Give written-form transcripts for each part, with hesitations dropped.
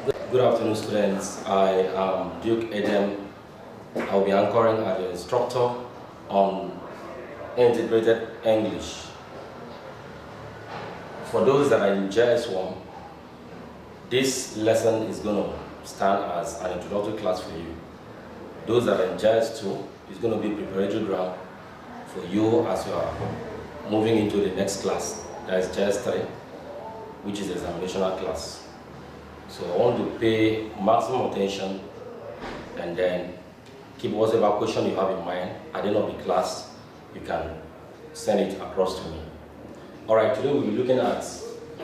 Good afternoon, students. I am Duke Edem. I will be anchoring as an instructor on integrated English. For those that are in JS1, this lesson is going to stand as an introductory class for you. Those that are in JS2, it's going to be preparatory ground for you as you are moving into the next class, that is JS3, which is the examinational class. So I want to pay maximum attention and then keep whatever question you have in mind. At the end of the class, you can send it across to me. All right, today we'll be looking at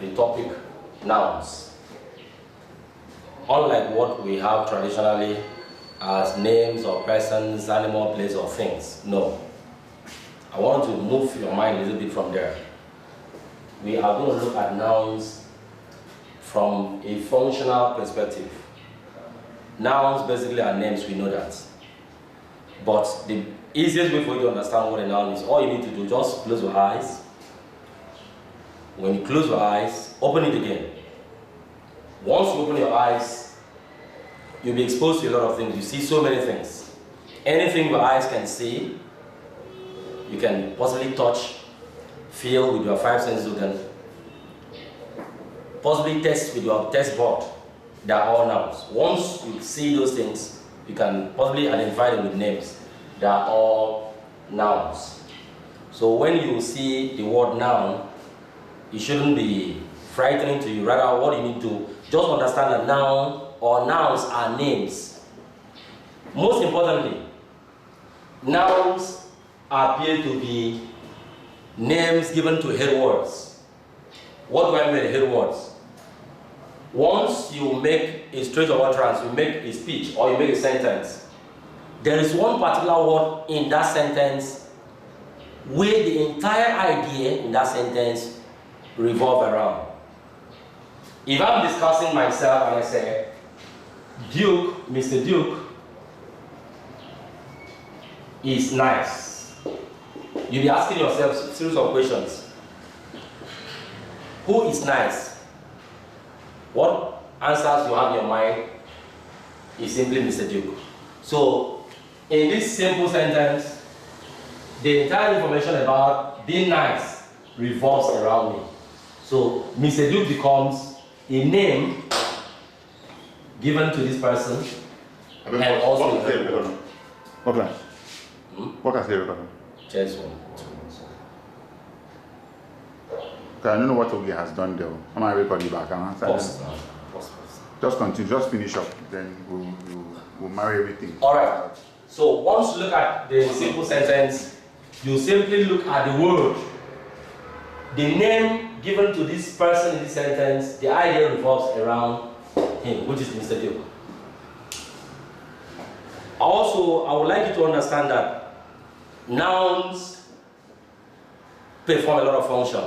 the topic nouns. Unlike what we have traditionally as names or persons, animal, place, or things, no. I want to move your mind a little bit from there. We are going to look at nouns from a functional perspective. Nouns basically are names, we know that. But the easiest way for you to understand what a noun is, all you need to do, just close your eyes. When you close your eyes, open it again. Once you open your eyes, you'll be exposed to a lot of things. You see so many things. Anything your eyes can see, you can possibly touch, feel with your five senses, you can possibly test with your test board. They are all nouns. Once you see those things, you can possibly identify them with names. They are all nouns. So when you see the word noun, it shouldn't be frightening to you. Rather, what you need to just understand that noun or nouns are names. Most importantly, nouns appear to be names given to head words. What do I mean by head words? Once you make a straight of utterance, you make a speech or you make a sentence, there is one particular word in that sentence where the entire idea in that sentence revolves around. If I'm discussing myself and I say, Duke, Mr. Duke is nice, you'll be asking yourself a series of questions. Who is nice? What answers you have in your mind is simply Mr. Duke. So, in this simple sentence, the entire information about being nice revolves around me. So, Mr. Duke becomes a name given to this person. And also what class? What class are you recording? Just one. Okay, I don't know what Ogi has done there. I'm going to record you back. Pause. Just continue, just finish up, then we'll marry everything. Alright, so once you look at the simple sentence, you simply look at the word. The name given to this person in this sentence, the idea revolves around him, which is Mr. Duke. Also, I would like you to understand that nouns perform a lot of function.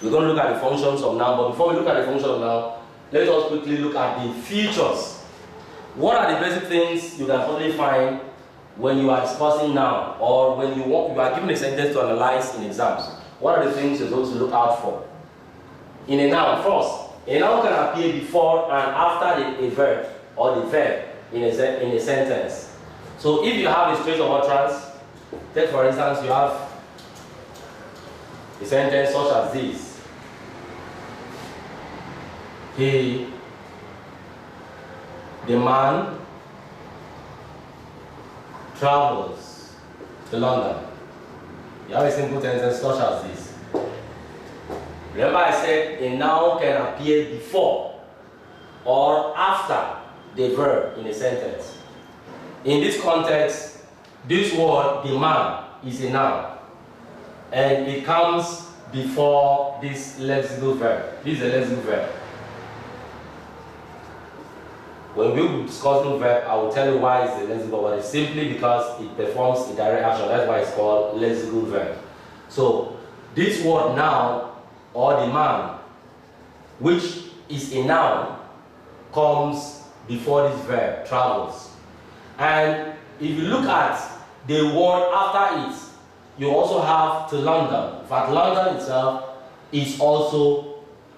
We're going to look at the functions of noun, but before we look at the function of noun, let us quickly look at the features. What are the basic things you can probably find when you are discussing noun, or when you are given a sentence to analyze in exams? What are the things you're supposed to look out for? In a noun, first, a noun can appear before and after a verb, or the verb in a sentence. So if you have a straight of utterance, take for instance, you have a sentence such as this. The man travels to London. You have a simple sentence such as this. Remember I said a noun can appear before or after the verb in a sentence. In this context, this word, the man, is a noun. And it comes before this lexical verb. This is a lexical verb. When we will discuss the verb, I will tell you why it's a lexical verb. It's simply because it performs a direct action. That's why it's called lexical verb. So, this word noun, or the man, which is a noun, comes before this verb, travels. And if you look at the word after it, you also have to London. In fact, London itself is also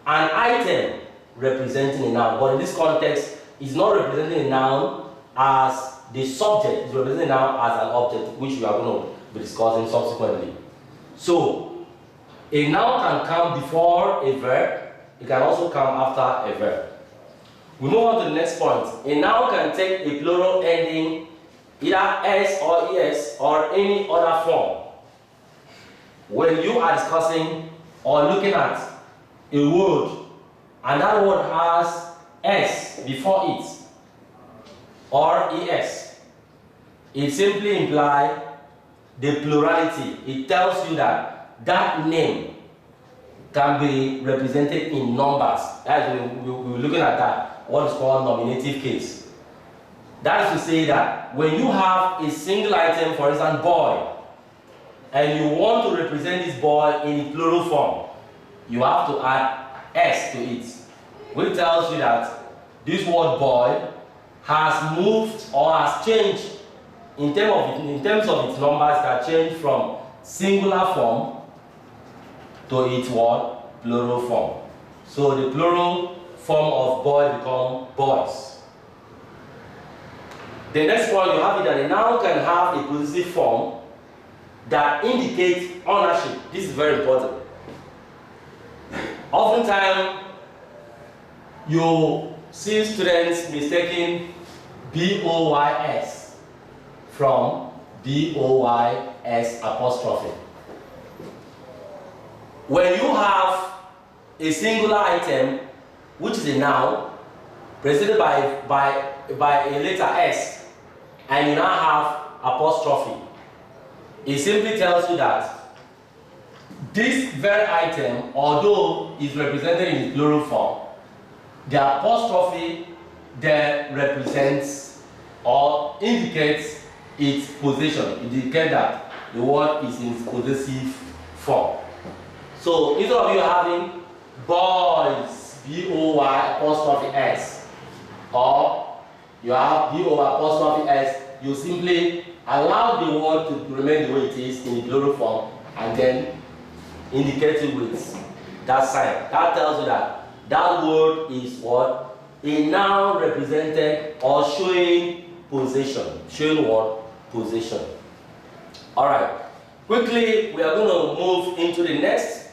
an item representing a noun. But in this context, it's not representing a noun as the subject, it's representing a noun as an object, which we are going to be discussing subsequently. So, a noun can come before a verb, it can also come after a verb. We move on to the next point. A noun can take a plural ending either s or es or any other form. When you are discussing or looking at a word and that word has s before it or es, it simply implies the plurality. It tells you that that name can be represented in numbers. As we're looking at that, what is called nominative case. That is to say that when you have a single item, for instance, boy, and you want to represent this boy in plural form, you have to add s to it, which tells you that this word boy has moved or has changed in terms of its numbers, that changed from singular form to its word plural form. So the plural form of boy become boys. The next one, you have it that a noun can have a possessive form that indicates ownership. This is very important. Oftentimes, you see students mistaking B-O-Y-S from B-O-Y-S apostrophe. When you have a singular item, which is a noun, preceded by a letter S, and you now have apostrophe, it simply tells you that this very item, although is represented in its plural form, the apostrophe there represents or indicates its position. It indicates that the word is in its possessive form. So instead of you having boys, B-O-Y apostrophe S, or you have B-O-Y apostrophe S, you simply allow the word to remain the way it is in the plural form and then indicate it with that sign. That tells you that that word is what? A noun represented or showing possession. Showing what? Possession. Alright. Quickly, we are going to move into the next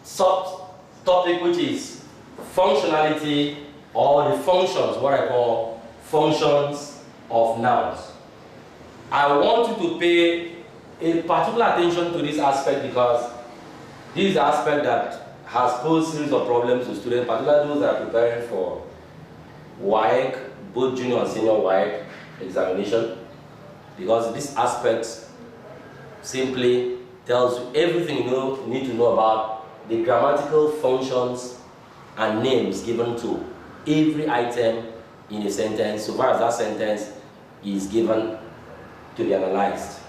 sub-topic, which is functionality, or the functions, what I call functions of nouns. I want you to pay a particular attention to this aspect because this is the aspect that has posed series of problems to students, particularly those that are preparing for WAEC, both junior and senior WAEC examination, because this aspect simply tells you everything you need to know about the grammatical functions and names given to every item in a sentence, so far as that sentence is given to be analyzed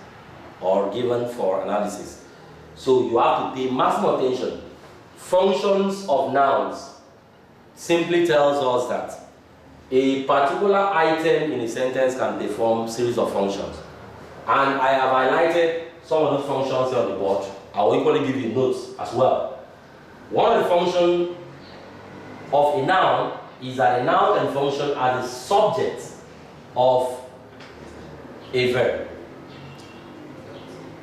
or given for analysis. So you have to pay maximum attention. Functions of nouns simply tells us that a particular item in a sentence can perform a series of functions. And I have highlighted some of those functions here on the board. I will equally give you notes as well. One of the functions of a noun is that a noun can function as a subject of a verb.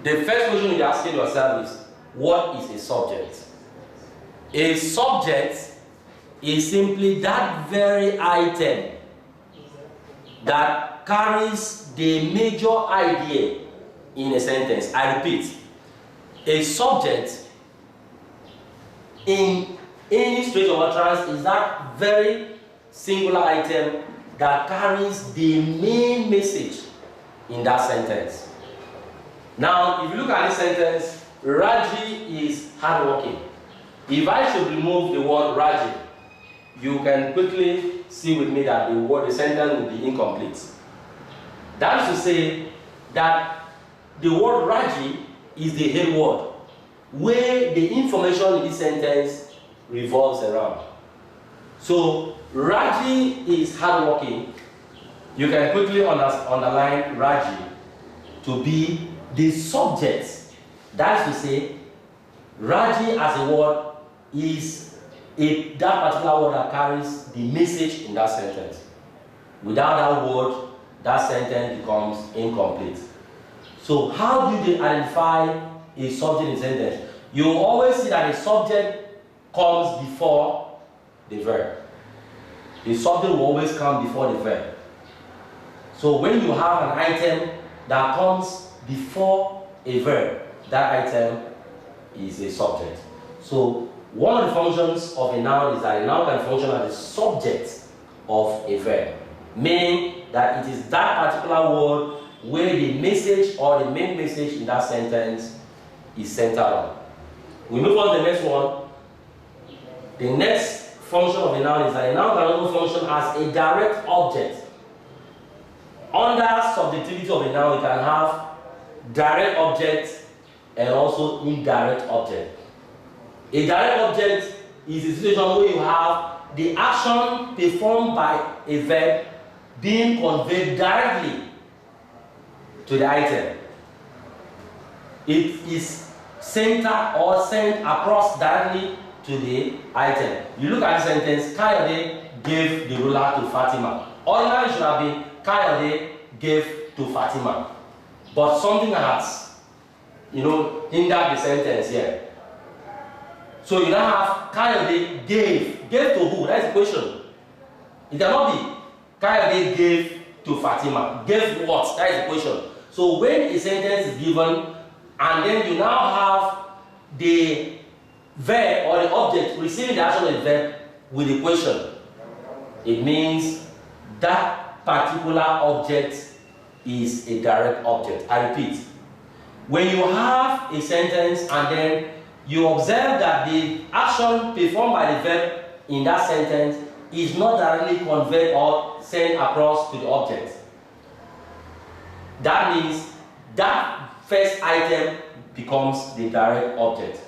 The first question you're asking yourself is, what is a subject? A subject is simply that very item that carries the major idea in a sentence. I repeat, a subject in any stretch of utterance is that very singular item that carries the main message in that sentence. Now, if you look at this sentence, Raji is hardworking. If I should remove the word Raji, you can quickly see with me that the sentence will be incomplete. That is to say that the word Raji is the head word, where the information in this sentence revolves around. So, Raji is hardworking. You can quickly underline Raji to be the subject. That is to say, Raji as a word is that particular word that carries the message in that sentence. Without that word, that sentence becomes incomplete. So how do they identify a subject in a sentence? You will always see that a subject comes before the verb. The subject will always come before the verb. So when you have an item that comes before a verb, that item is a subject. So one of the functions of a noun is that a noun can function as the subject of a verb, meaning that it is that particular word where the message or the main message in that sentence is centered on. We move on to the next one. The next function of a noun is that a noun can also function as a direct object. Under subjectivity of a noun, you can have direct object and also indirect object. A direct object is a situation where you have the action performed by a verb being conveyed directly to the item. It is centered or sent across directly to the item. You look at the sentence, Kayode gave the ruler to Fatima. Ordinarily it should have been Kayode gave to Fatima. But something has, hindered the sentence here. So you now have Kayode gave. Gave to who? That's the question. It cannot be Kayode gave to Fatima. Gave what? That is the question. So when a sentence is given and then you now have the verb or the object receiving the action of the verb with a question, it means that particular object is a direct object. I repeat, when you have a sentence and then you observe that the action performed by the verb in that sentence is not directly conveyed or sent across to the object, that means that first item becomes the direct object.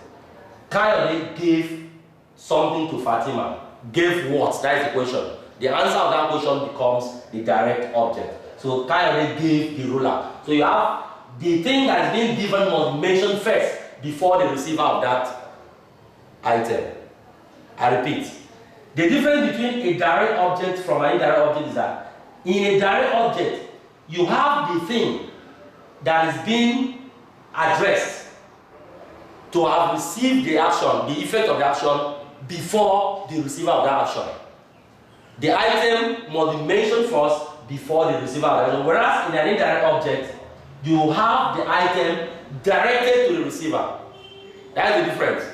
Kayode gave something to Fatima. Gave what? That is the question. The answer of that question becomes the direct object. So Kayode gave the ruler. So you have the thing that is being given must be mentioned first before the receiver of that item. I repeat, the difference between a direct object from an indirect object is that in a direct object, you have the thing that is being addressed to have received the action, the effect of the action, before the receiver of that action. The item must be mentioned first before the receiver of the action. Whereas in an indirect object, you have the item directed to the receiver. That is the difference.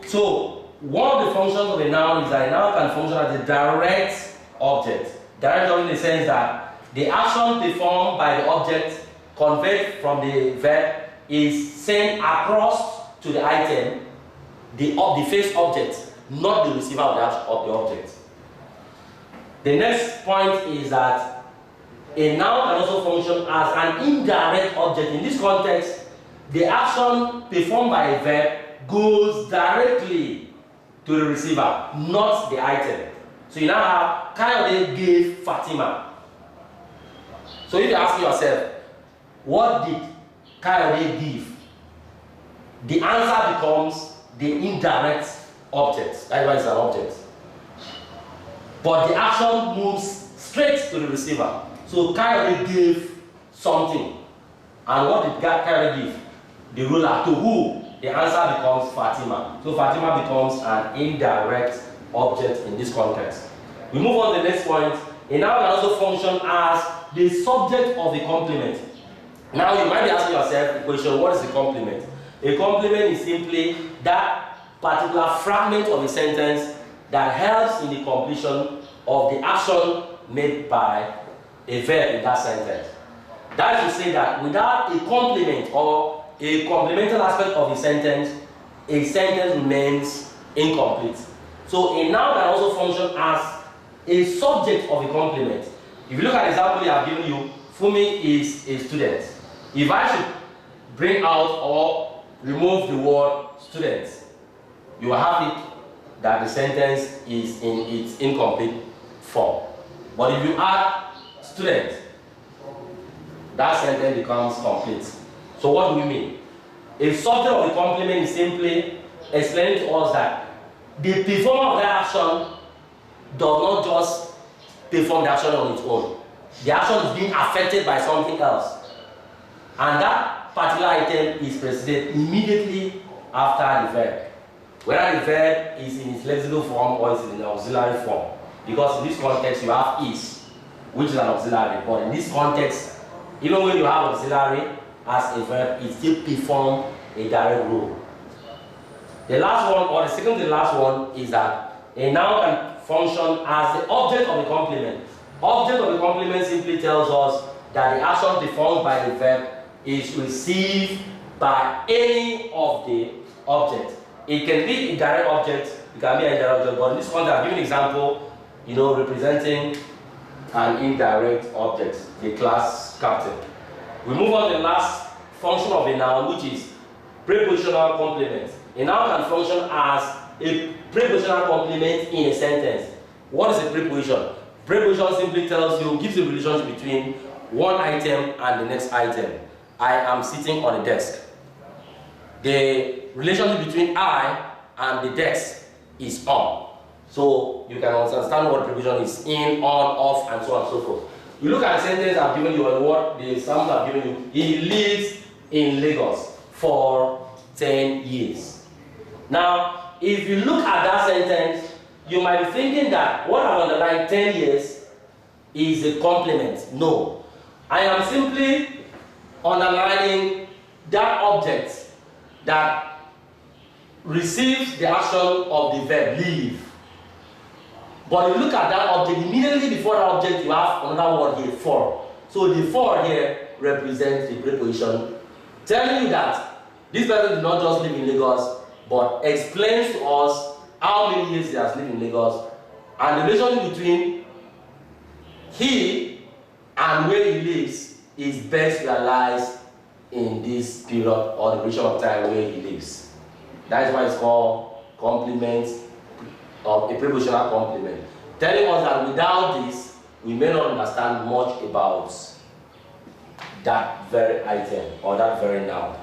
So, one of the functions of a noun is that a noun can function as a direct object. Direct object in the sense that the action performed by the object conveyed from the verb is sent across to the item, the face object, not the receiver of the object. The next point is that a noun can also function as an indirect object. In this context, the action performed by a verb goes directly to the receiver, not the item. So you now have Kayode gave Fatima. So if you ask yourself, what did Kayode give? The answer becomes the indirect object. That's why it's an object. But the action moves straight to the receiver. So Kayode gave something. And what did Kayode give? The ruler. To who? The answer becomes Fatima. So Fatima becomes an indirect object in this context. We move on to the next point. A noun can also function as the subject of a complement. Now you might be asking yourself the question, what is a complement? A complement is simply that particular fragment of a sentence that helps in the completion of the action made by a verb in that sentence. That is to say that without a complement or a complemental aspect of a sentence remains incomplete. So a noun can also function as a subject of a complement. If you look at the example I have given you, Fumi is a student. If I should bring out or remove the word student, you will have it that the sentence is in its incomplete form. But if you add student, that sentence becomes complete. So what do we mean? A subject of a complement is simply explaining to us that the performer of that action does not just perform the action on its own. The action is being affected by something else. And that particular item is preceded immediately after the verb. Whether the verb is in its lexical form or is in an auxiliary form. Because in this context you have is, which is an auxiliary. But in this context, even when you have auxiliary as a verb, it still performs a direct role. The last one, or the second to the last one, is that a noun can function as the object of the complement. Object of the complement simply tells us that the action performed by the verb is received by any of the objects. It can be a direct object, it can be an indirect object, but in this one I've given an example, representing an indirect object, the class captain. We move on to the last function of a noun, which is prepositional complement. A noun can function as a prepositional complement in a sentence. What is a preposition? Preposition simply gives a relationship between one item and the next item. I am sitting on a desk. The relationship between I and the desk is on. So you can understand what preposition is: in, on, off, and so on and so forth. You look at the sentence I've given you and what the example I've given you. He lives in Lagos for 10 years. Now, if you look at that sentence, you might be thinking that what I've underlined, 10 years, is a complement. No. I am simply underlining that object that receives the action of the verb live. But you look at that object, immediately before that object you have another word here, for. So the for here represents the preposition, telling you that this person did not just live in Lagos, but explains to us how many years he has lived in Lagos, and the relationship between he and where he lives is best realized in this period or the duration of time where he lives. That is why it's called complement, of a prepositional complement, telling us that without this we may not understand much about that very item or that very noun.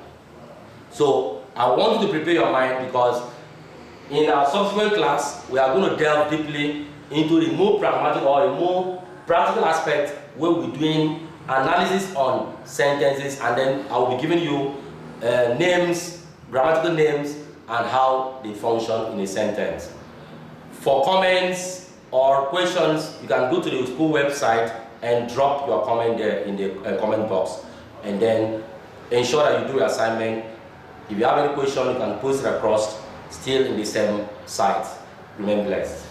So I want you to prepare your mind, because in our subsequent class we are going to delve deeply into the more pragmatic or a more practical aspect where we're doing analysis on sentences, and then I will be giving you names, grammatical names, and how they function in a sentence. For comments or questions, you can go to the school website and drop your comment there in the comment box, and then ensure that you do your assignment. If you have any question, you can post it across, still in the same site. Remain blessed.